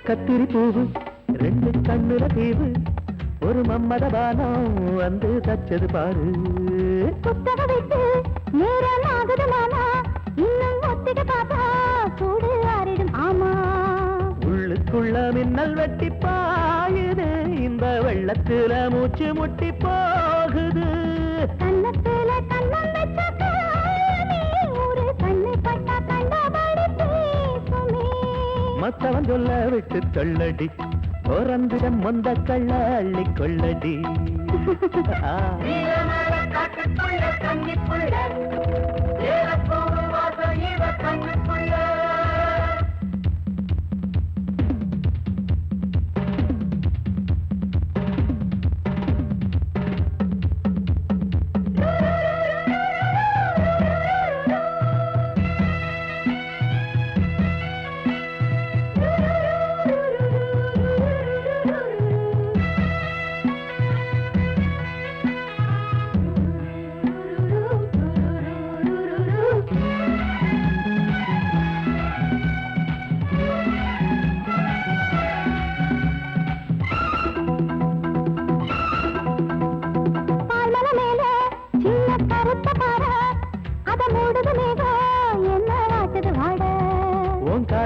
கத்திரி பூவு ரெண்டு கண்ணுல தீவு ஒரு மம்மதபானம் வந்து தச்சது பாரு புத்தக விட்டு நேரம் ஆகுது மாமா இன்னும் ஒத்திக பாப்பா கூடு ஆறிடும் ஆமா உள்ளுக்குள்ள மின்னல் வெட்டி பாயுது இந்த வெள்ளத்துல மூச்சு முட்டி போகுது கண்ணத்துல கண்ணம் வச்ச ஒரு கண்ணு பட்டா கண்டபடி பேசுமே மத்தவன் சொல்ல விட்டு தொள்ளடி ஓரந்திடம் மொந்த கள்ள அள்ளி கொள்ளடி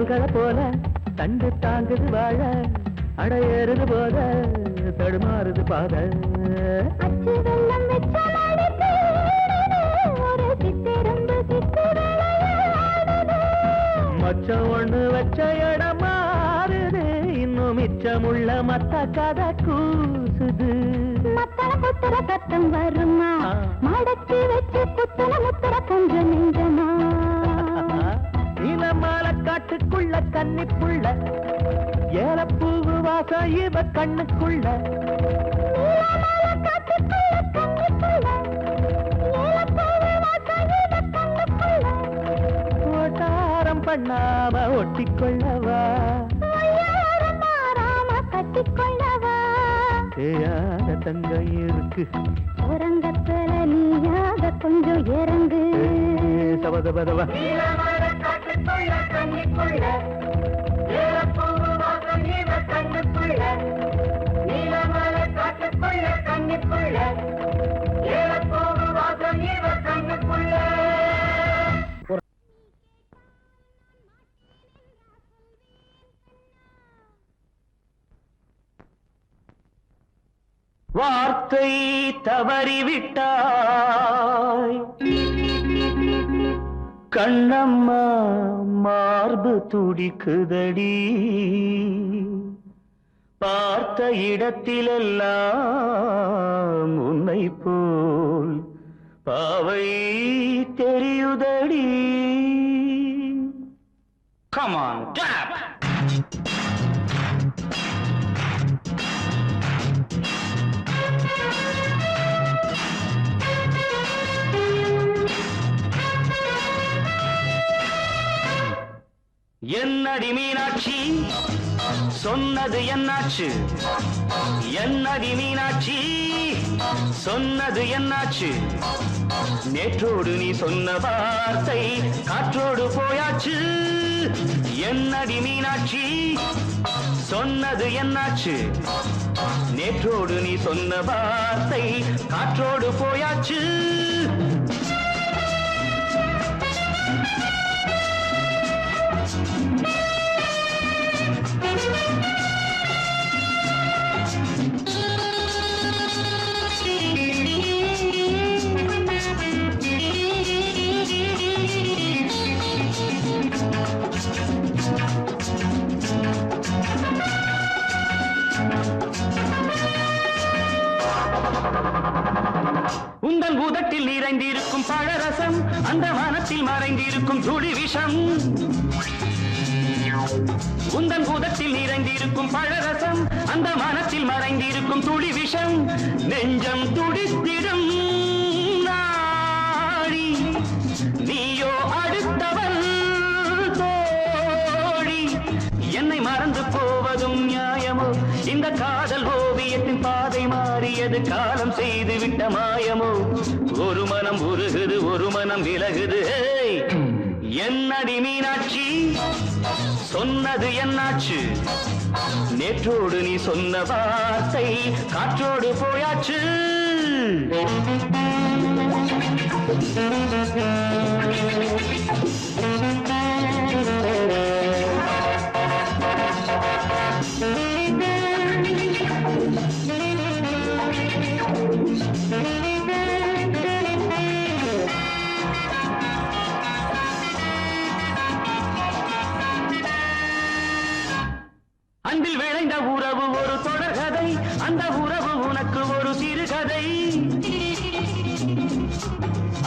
கால்களை போல தண்டு தாங்குது வாழ அடையேறுது போத தடுமாறுது பாத அச்சு வெள்ளம் வெச்ச மச்சம் ஒண்ணு வச்ச இடம் மாறுது இன்னும் மிச்சமுள்ள மத்த கதை கூசுது மத்தள கொட்டுற சத்தம் வருமா மடக்கி வச்சு குத்துன முத்துற கொஞ்சம் நெஞ்சமா நீலமால காட்டுக்குள்ள கன்னிப்புள்ள ஏலப்பூவு வாசம் இவ கண்ணுக்குள்ள ஓட்டாரம் பண்ணாம ஒட்டிக்கொள்ளவா கட்டிக்கொள்ளவா தேயாத தங்கம் இருக்கு உறங்கத்துல நீயாக கொஞ்சம் இறங்கு சபதபதவா வார்த்தை தவறிவிட்டாய் கண்ணம்மா மார்பு துடிக்குதடி பார்த்த இடத்திலெல்லாம் உன்னை போல் பாவை தெரியுதடி Come on, clap! என்னடி மீனாட்சி சொன்னது என்னாச்சு என்னடி மீனாட்சி சொன்னது என்னாச்சு நேற்றோடு நீ சொன்ன வார்த்தை காற்றோடு போயாச்சு என்னடி மீனாட்சி சொன்னது என்னாச்சு நேற்றோடு நீ சொன்ன வார்த்தை காற்றோடு போயாச்சு உந்தன் பூதத்தில் நிறைந்திருக்கும் பழரசம் அந்த வானத்தில் மறைந்திருக்கும் துளி விஷம் உந்தன் பூதத்தில் நிறைந்திருக்கும் பழரசம் அந்த வானத்தில் மறைந்திருக்கும் துளி விஷம் நெஞ்சம் துடித்திடும் நாடி நீயோ அடுத்தவன் தோழி என்னை மறந்து போவதும் நியாயமோ இந்த காதல் ஓவியத்தின் பாதை மாறியது காலம் செய்து விட்ட மாயமோ ஒரு மனம் உருகுது ஒரு மனம் விலகுது என்னடி மீனாட்சி சொன்னது என்னாச்சு நேற்றோடு நீ சொன்ன வார்த்தை காற்றோடு போயாச்சு அன்பில் விளைந்த உறவு ஒரு தொடர்கதை அந்த உறவு உனக்கு ஒரு சிறுகதை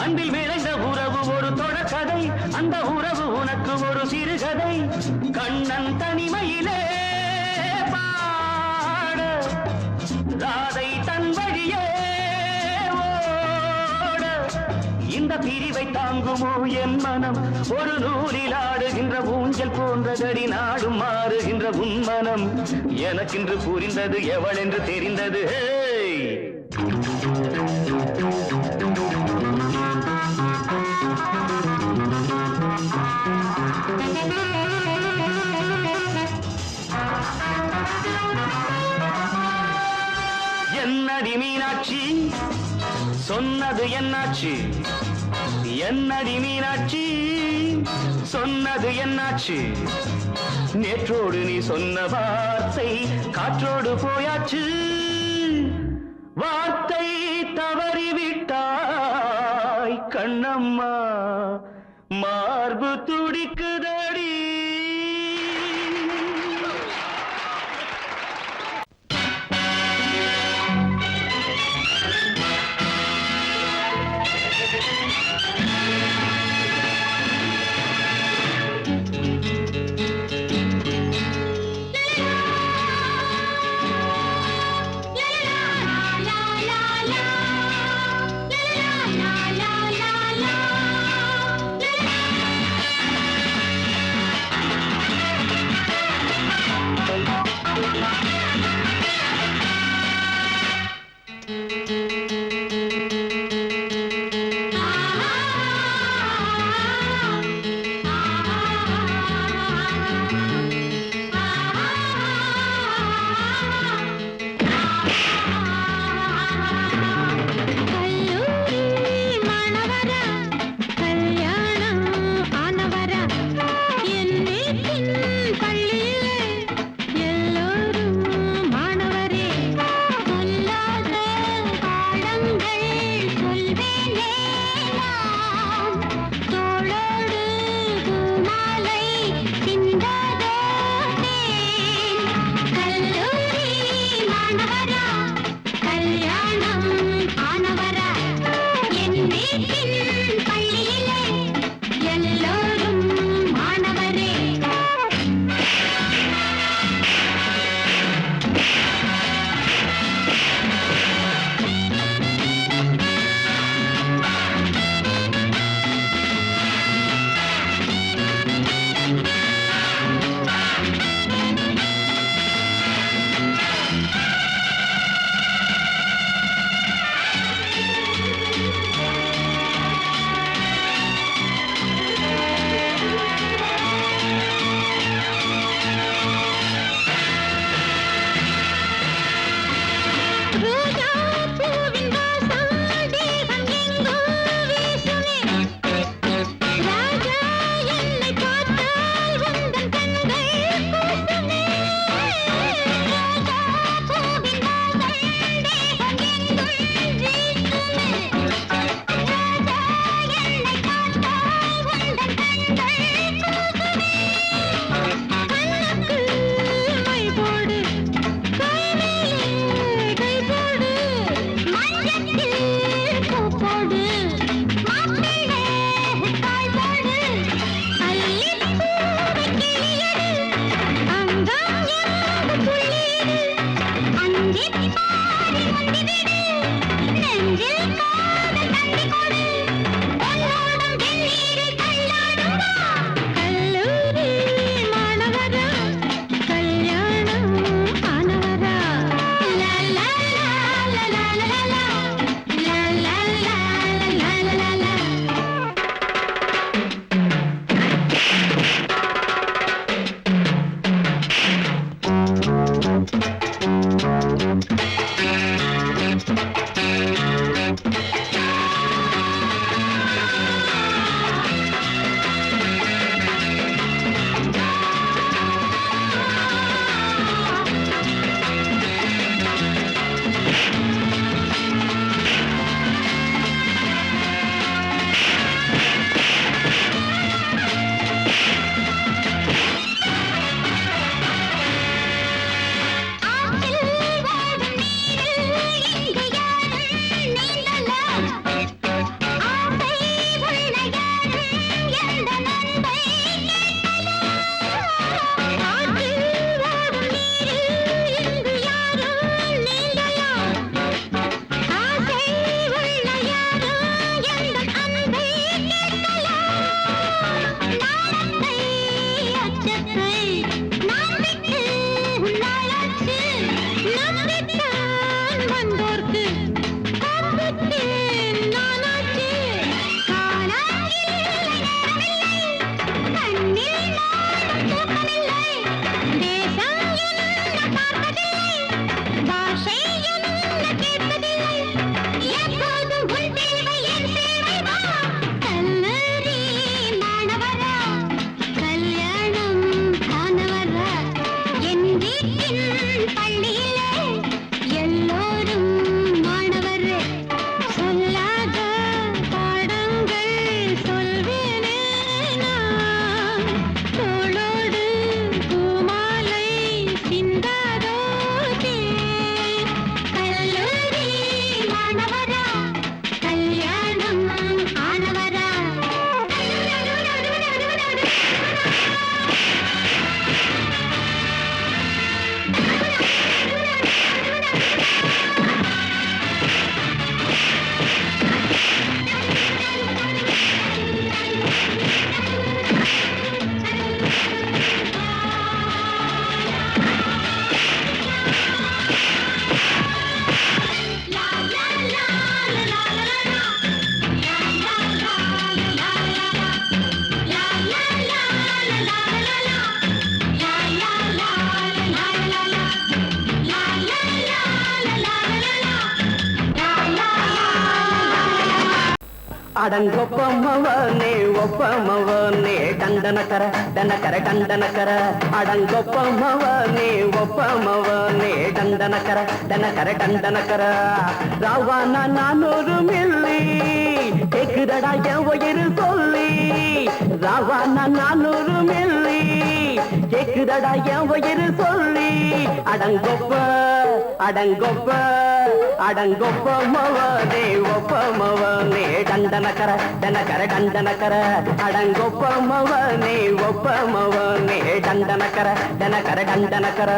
அன்பில் விளைந்த உறவு ஒரு தொடர்கதை அந்த உறவு உனக்கு ஒரு சிறுகதை கண்ணன் தனிமையிலே பாட ராதை தன் வழியே ஓட இந்த பிரிவை தாங்குமோ என் மனம் ஒரு நூலில் ஆடுகின்ற ஊஞ்சல் போன்றதடி நாடும் மாறுகின்ற உன்மனம் எனக்கென்று புரிந்தது எவள் என்று தெரிந்தது என்னடி மீனாட்சி சொன்னது என்னாச்சு என்னடி மீனாட்சி சொன்னது என்னாச்சு நேற்றோடு நீ சொன்ன வார்த்தை காற்றோடு போயாச்சு வார்த்தை தவறிவிட்டாய் கண்ணம்மா மார்பு துடிக்குதடி அடங்கொப்பமவனே ஒப்பமவனே டண்டனக்கர டனக்கர டண்டனக்கர அடங்கொப்பமவனே ஒப்பமவனே டண்டனக்கர டனக்கர டண்டனக்கர ராவானா 400 மில்லி கேக்குதடா என் உயிர் சொல்லி ராவானா 400 மில்லி கேக்குதடா என் உயிர் சொல்லி அடங்கொப்ப அடங்கொப்ப அடங்கொப்பமவனே ஒப்பமவனே டண்டனக்கர டனக்கர டண்டனக்கர அடங்கொப்பமவனே ஒப்பமவனே டண்டனக்கர டனக்கர டண்டனக்கர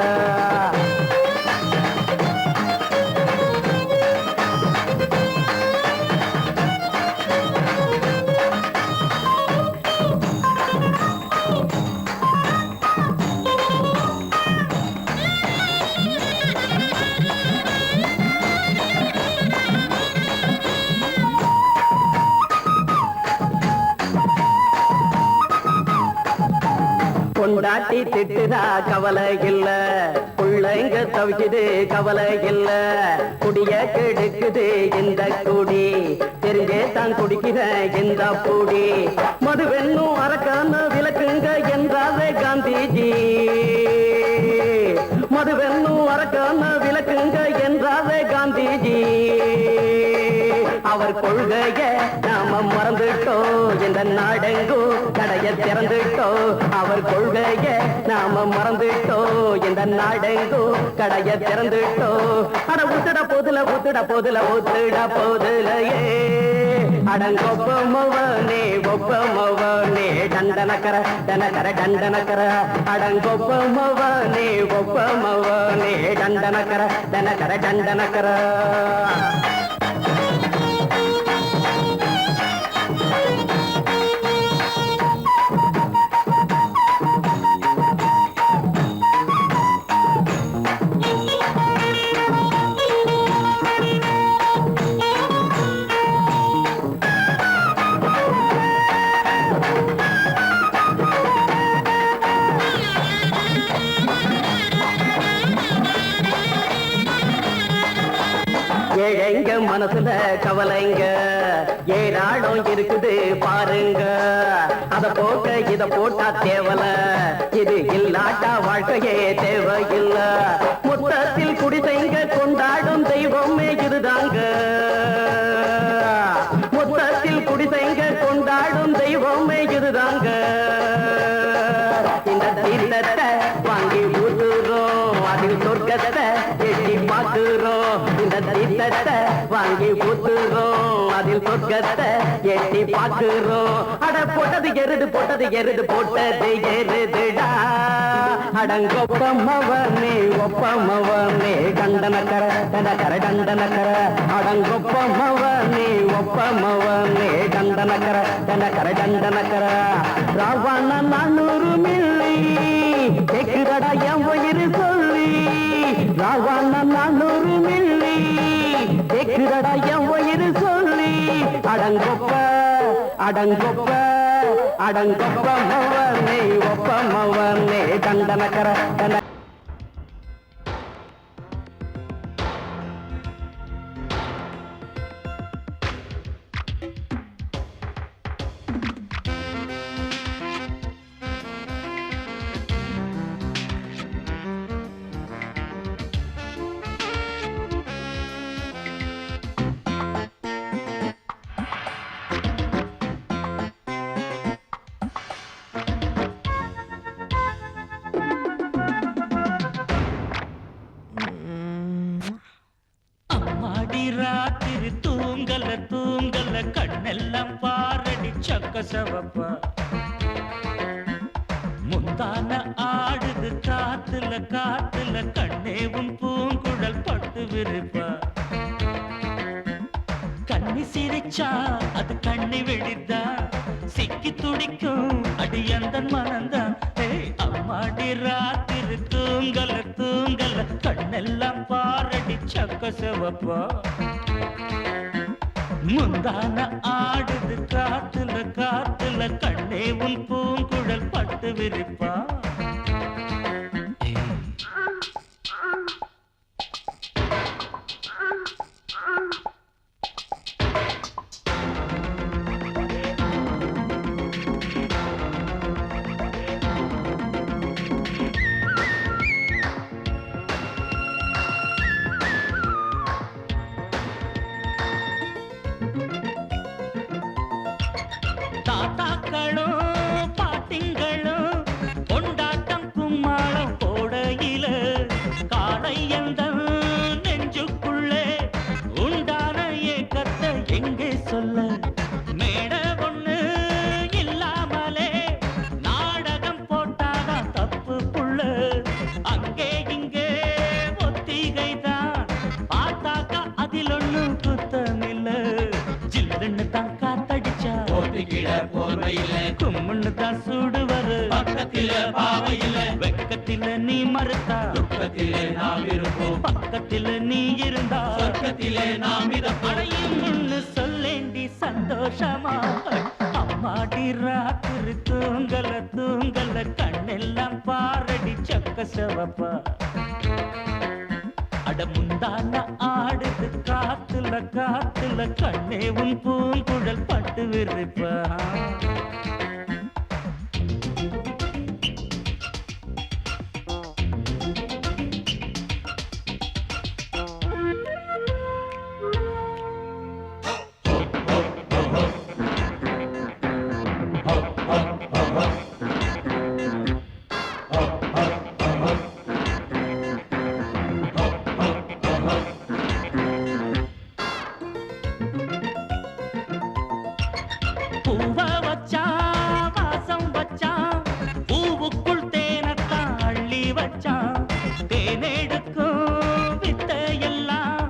கொண்டாட்டி திட்டுதா கவலை இல்ல பிள்ளைங்க தவிக்குது கவலை இல்ல குடிய கெடுக்குது இந்த குடி தெரிஞ்சே தான் குடிக்கிற இந்த பூடி மதுவென்னும் அரக்கான விளக்குங்க என்றாவே காந்திஜி மதுவென்னும் அரக்கான விளக்குங்க என்றாவே காந்திஜி அவர் கொள்கைய நாம மறந்துட்டோம் இந்த நாடெங்கோ கடைய திறந்துட்டோம் அவர் கொள்கைய நாம மறந்துட்டோம் இந்த நாடெங்கோ கடைய திறந்துட்டோம் அட ஊத்துட போதுல ஊத்துட போதுல ஊத்துட போதுலையே அடங்கொப்பமவனே ஒப்பமவனே டண்டனக்கர டனக்கர டண்டனக்கர அடங்கொப்பமவனே ஒப்பமவனே டண்டனக்கர டனக்கர டண்டனக்கர ஏழைங்க மனசுல கவலைங்க ஏராளம் இருக்குது பாருங்க அத போட்ட இத போட்டா தேவல இது இல்லாட்டா வாழ்க்கையே தேவையில்ல மொத்தத்தில் குடிசைங்க கொண்டாடும் தெய்வமே இதுதாங்க மொத்தத்தில் குடிசைங்க கொண்டாடும் தெய்வமே இதுதாங்க இந்த தீர்த்தத்தை வாங்கி ஊத்துறோம் அதில் சொர்க்கத்தை எட்டி பார்க்கிறோம் இந்த தீர்த்தத்தை வாங்கி ஊத்துறோம் அதில் சொர்க்கத்தை எட்டி பார்க்கிறோம் அட போட்டது எருது போட்டது எருதுடா அடங்கொப்பமவனே ஒப்பமவனே டண்டனக்கர டனக்கர டண்டனக்கர அடங்கொப்பமவனே ஒப்பமவனே டண்டனக்கர டனக்கர டண்டனக்கர ராவண 400 மில்லி கேக்குதடா என் உயிர் சொல்லி ராவண 400 மில்லி கேக்குதடா என் உயிர் சொல்லி அடங்கொப்ப அடங்கொப்ப அடங்கொப்பமவனே ஒப்பமவனே டண்டனக்கர டன ராத்திரி தூங்கல தூங்கல கண்ணெல்லாம் பாரடி சக்க சவப்பா முந்தான ஆடுது காத்துல காத்துல கண்ணேவும் பூங்குழல் பட்டு விருப்பா கண்ணி சிரிச்சா அது கண்ணி வெடித்தா சிக்கி துடிக்கும் அடி அந்த மனந்தான் அம்மாடி ராத்திரி தூங்கல தூங்கல கண்ணெல்லாம் பாரடி சக்க சிவப்பா முந்தான ஆடுது காத்துல காத்துல கண்ணே உன் பூங்குழல் பட்டு விரிப்பா கும்முன்னு தான் சூடுவரு பக்கத்தில பாவையில வெக்கத்தில நீ மறுத்தா துக்கத்திலே நாம் இருப்போம் பக்கத்தில நீ இருந்தா சொர்க்கத்திலே நாம் அடையும் சொல்லேண்டி சந்தோஷமா அம்மாடி ராத்திரி தூங்கல தூங்கல கண்ணெல்லாம் பாரடி சக்க செவப்பா அட முந்தான ஆடுது காத்துல காத்துல கண்ணே உன் பூங்குழல் பட்டு விரிப்பா பூவா வச்சான் வாசம் வச்சான் பூவுக்குள் தேனத்தான் அள்ளி வச்சான் தேனெடுக்கும் வித்தையெல்லாம்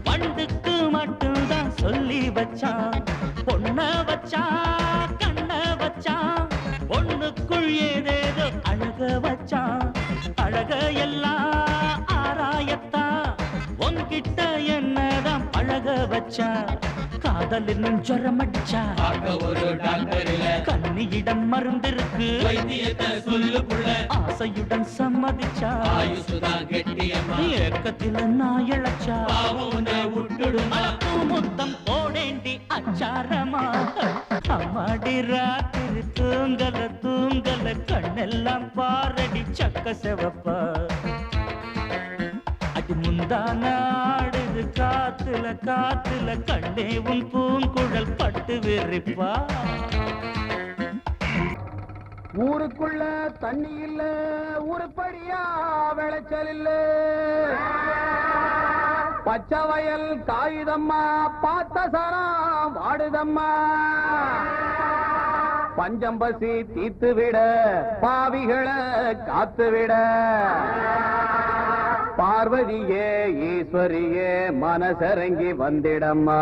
வண்டுக்கு மட்டும்தான் சொல்லி வச்சான் பொண்ண வச்சான் கண்ண வச்சான் பொண்ணுக்குள் ஏதேதோ அழக வச்சான் அழக எல்லாம் ஆராயத்தான் உன்கிட்ட என்னதான் பழக வச்சான் காதல் என்னும் ஜரம் அடிச்சா ஒரு டாக்டர் இல்ல கண்ணியிடம் மருந்திருக்கு வைத்தியத்தை சொல்லு புள்ள ஆசையுடன் சம்மதிச்சா ஆயுசுதான் கெட்டியம்மா ஏக்கத்தில நான் இழைச்சா உன்னை விட்டுடுமா முத்தம் போடேண்டி அச்சாரமா அம்மாடி ராத்திரி தூங்கல தூங்கல கண்ணெல்லாம் பாரடி சக்க செவப்பா அடி முந்தான ஆடுது காத்துல காத்துல கண்ணே உன் பூங்குழல் பட்டு விரிப்பா ஊருக்குள்ள தண்ணி இல்ல ஊருப்படியா விளைச்சல் இல்ல பச்சை வயல் காயுதம்மா பார்த்த சரம் வாடுதம்மா பஞ்சம்பசி தீத்து விட பாவிகளை காத்து விட பார்வதியே ஈஸ்வரியே மனசரங்கி வந்திடம்மா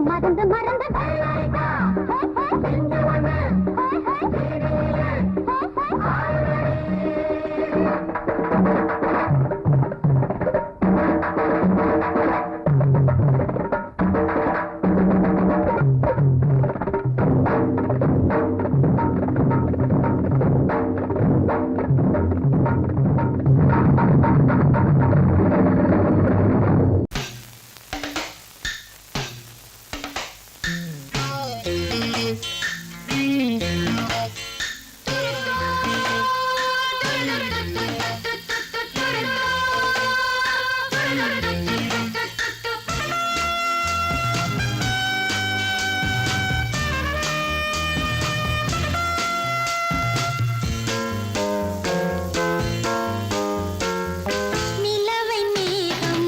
மறந்து மறந்து நிலவை மேகம்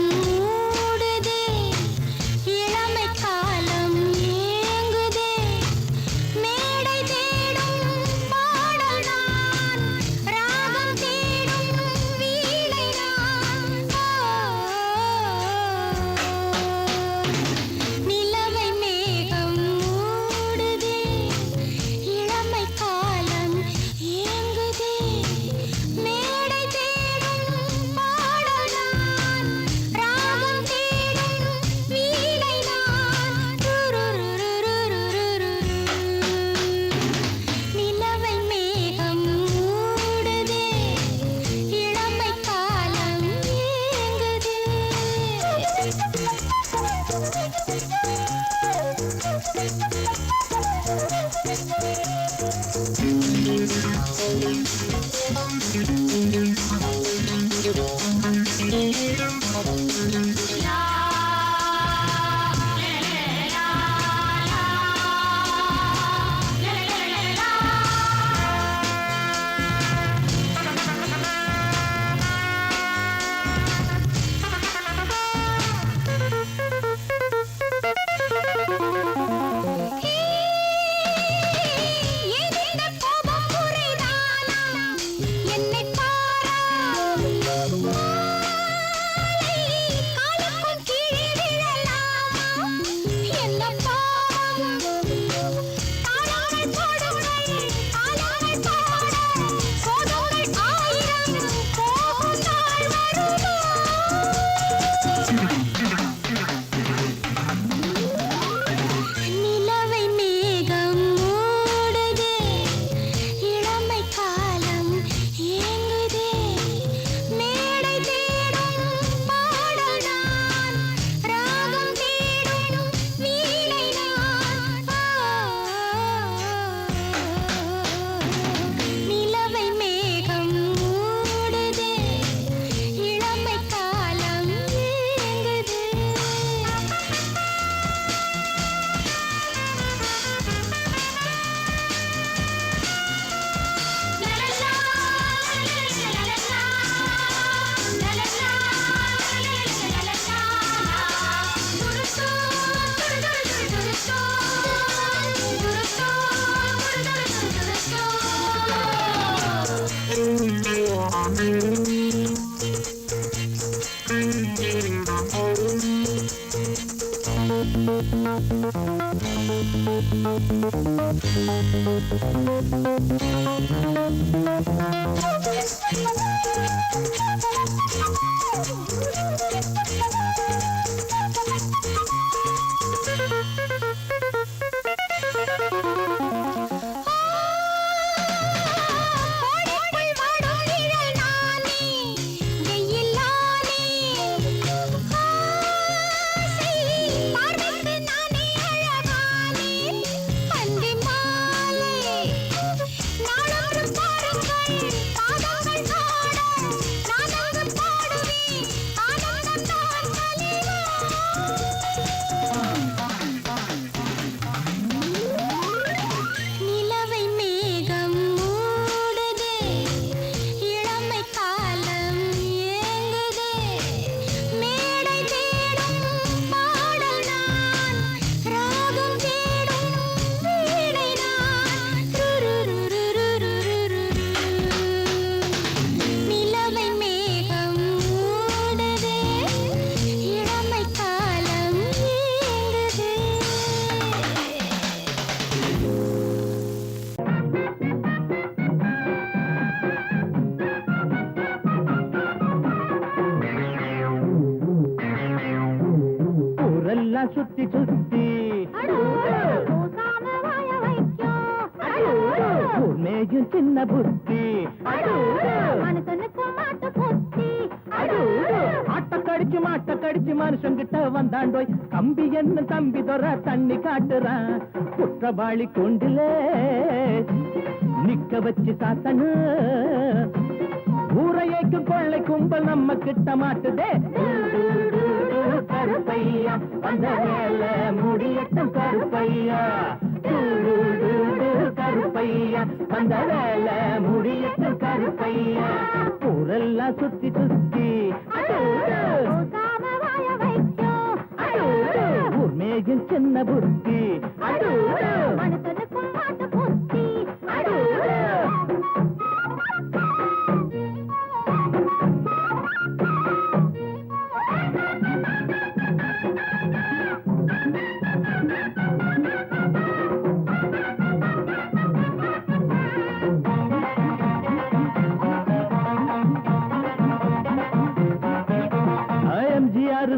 சுத்தி சுத்தி மேயும் சின்ன புத்தி ஆட்ட கடிச்சு மனுஷங்கிட்ட வந்தாண்டோய் கம்பி என்ன தம்பி தொற தண்ணி காட்டுறான் குற்றவாளி கொண்டில நிக்க வச்சு சாத்தனு ஊரையைக்கு கொள்ளை கும்பல் நம்ம கிட்ட மாட்டுதே கருப்பையா வந்த வேலை முடியட்டும் கருப்பையா கருப்பையா வந்த வேலை முடியட்டும் கருப்பையா ஊரெல்லாம் சுத்தி சுத்தி ஊர் மேகில் சின்ன புத்தி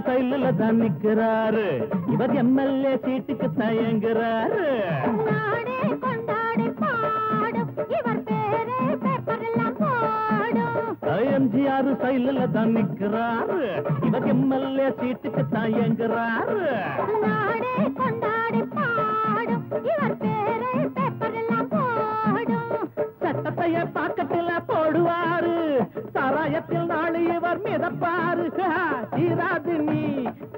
சைல தான் நிக்கிறாரு இவர் எம்எல்ஏ சீட்டுக்கு தயங்குறாரு எம்ஜிஆர் சைல தான் நிக்கிறாரு இவர் எம்எல்ஏ சீட்டுக்கு தயங்குறாரு சட்டத்தைய பாக்கத்தில் போடுவாரு சாராயத்தில் நாளை இவர் மிதப்பாரு தீராது நீ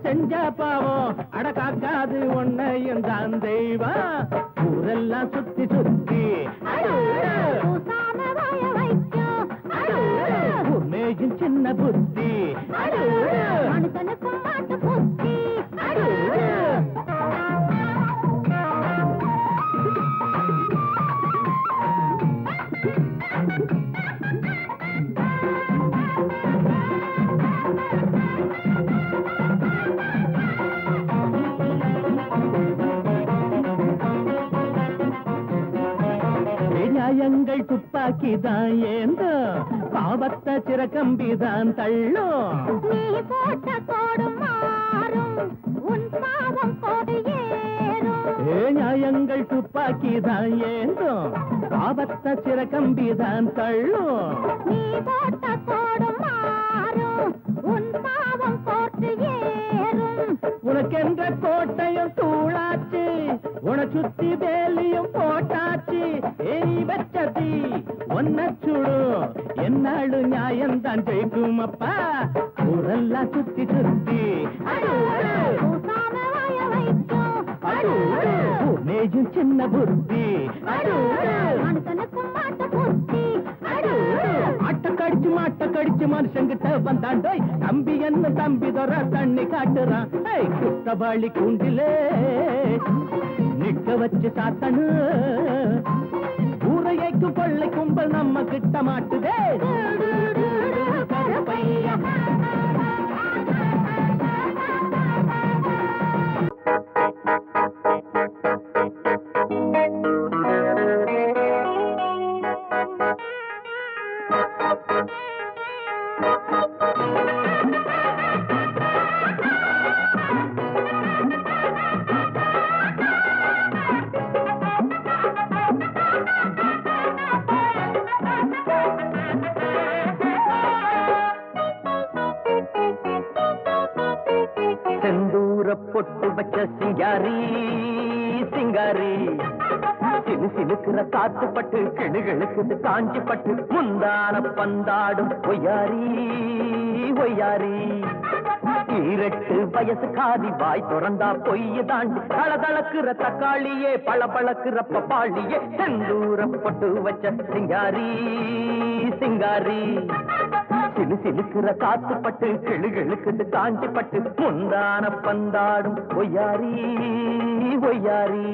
செஞ்ச பாவம் அடக்காக்காது உன்னையும் தான் தெய்வம் ஊரெல்லாம் சுத்தி சுத்தி பூசாம வாய வைக்கும் உண்மையும் சின்ன புத்தி மனுஷனுக்கும் மாட்டு புத்தி நியாயங்கள் துப்பாக்கிதான் ஏந்தோ பாவத்தை சிறக்கம்பிதான் தள்ளும் நீ போட்ட கோடு மாறும் உன் பாவம் கோடு ஏறும் நியாயங்கள் துப்பாக்கிதான் ஏந்தோ பாவத்தை சிறக்கம்பிதான் தள்ளும் நீ போட்ட கோடு மாறும் உன் பாவம் கோட்டு ஏறும் உனக்கென்ற கோட்டையும் தூளாச்சு உன சுத்தி வேலியும் போட்டாச்சு நீ வச்சதி ஒன்ன சுடு என்னாடு நியாயம்தான் ஜெயிக்கும் அப்பா ஊரெல்லாம் சுத்தி சுத்தி பூசாம வாய வைக்கும் மேஜும் சின்ன புத்தி மனுஷனுக்கும் மாட்டு புத்தி மாட்ட கடிச்சு மனுஷங்கிட்ட வந்தாண்டோய் தம்பி என்ன தம்பி தொற தண்ணி காட்டுறான் குற்றவாளி கூண்டிலே நிக்க வச்சு சாத்தனு ஊரையைக்கு கொள்ளை கும்பல் நம்ம கிட்ட மாட்டுதே கருப்பையா பொட்டு வச்ச சிங்காரி சிங்காரி சிலு சிலுக்குற காத்து பட்டு கிடுகளுக்கு காஞ்சி பட்டு முந்தான பந்தாடும் ஒய்யாரி ஒய்யாரி ஈரட்டு வயசு காதி வாய் திறந்தா பொய்ய தாண்டி தளதளக்குற தக்காளியே பளபளக்குற பப்பாளியே செந்தூர பொட்டு வச்ச சிங்காரி சிங்காரி சிலு சிலுக்குற காத்து பட்டு கிளுகளுக்கு காஞ்சி பட்டு முந்தான பந்தாடும் ஒய்யாரி ஒய்யாரி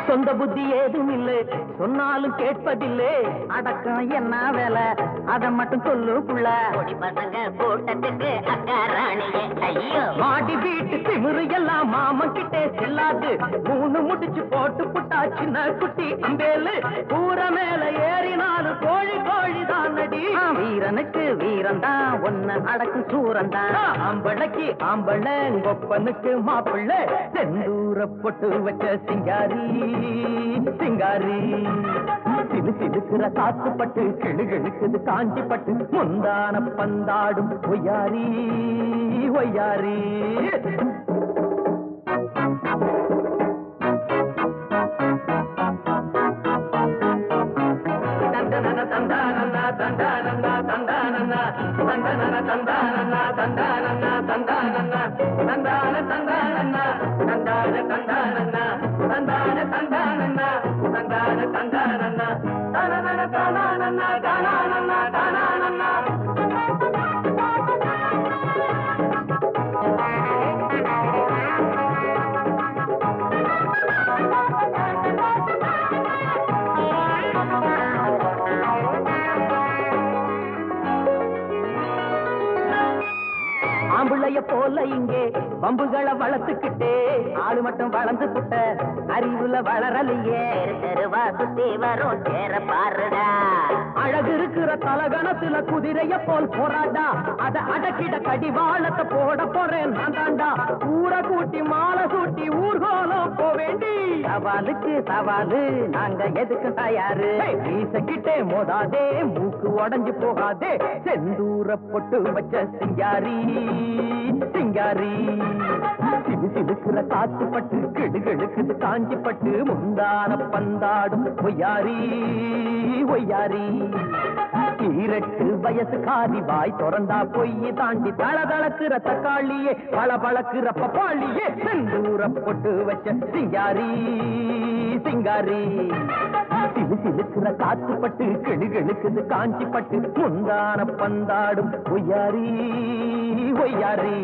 சொந்த புத்தி ஏதும் இல்லை சொன்னாலும் கேட்பதில்லை அடக்கம் என்ன வேலை அதை மட்டும் சொல்லுக்குள்ள பசங்க கூட்டத்துக்கு அக்கா ராணியே ஐயோ மாடி வீட்டு திமிரு எல்லாம் மாமன் கிட்டே செல்லாது மூணு முடிச்சு போட்டு புட்டா சின்ன குட்டி அம்பேலு கூற மேல ஏறினாலும் கோழி கோழி தான் நடி வீரனுக்கு வீரன் தான் ஒன்னு அடக்கு சூரன் தான் ஆம்பளைக்கு ஆம்பளை கொப்பனுக்கு மாப்பிள்ளை செந்தூர பொட்டு வச்ச சிங்காரி சிங்காரி சிலு சிலுக்குற காத்து பட்டு கிளுகளுக்கு காஞ்சி பட்டு முந்தான பந்தாடும் ஒய்யாரி ஒய்யாரி தந்தானன்னா தந்தானன்னா தந்தானன்னா தந்தானன்னா தந்தானன்னா தந்தானன்னா தந்தானன்னா தந்தானன்னா தந்தான தந்தானன்னா தந்தான தந்தானன்னா தந்தான தந்தானன்னா தந்தான தந்தானன்னா தானனன்னா தானனன்னா தானனன்னா தானனன்னா ஆம்பளைய போல இங்கே பம்புகளை வளர்த்துக்கிட்டே ஆளு மட்டும் வளர்ந்து புட்ட அறிவுல வளரலையே. தெருவா சுத்தி வரும் சேர பாருடா. அழகு இருக்கிற தலகணத்துல குதிரைய போல் போராடா. அத அடக்கிட கடிவாளத்தை போட போறேன் நான் தாண்டா. ஊரை கூட்டி மாலை சூட்டி ஊர்கோலம் போவேண்டி. சவாலுக்கு சவாலு நாங்க எதுக்கு தயாரு. வீசக்கிட்டே மோதாதே மூக்கு உடஞ்சு போகாதே. செந்தூர பொட்டு வச்ச சிங்காரி சிங்காரி. சிலு சிலுக்குற காத்து பட்டு கிடுகிடுக்குது காஞ்சி பட்டு முந்தான பந்தாடும் ஒய்யாரி ஒய்யாரி. 18 வயசு காதி வாய் திறந்தா பொய்யை தாண்டி தளதளக்குற தக்காளியே பளபளக்குற பப்பாளியே. செந்தூர பொட்டு வச்ச சிங்காரி சிங்காரி. சிலு சிலுக்குற காத்து பட்டு கிடுகிடுக்குது காஞ்சி பட்டு முந்தான பந்தாடும் ஒய்யாரி ஒய்யாரி.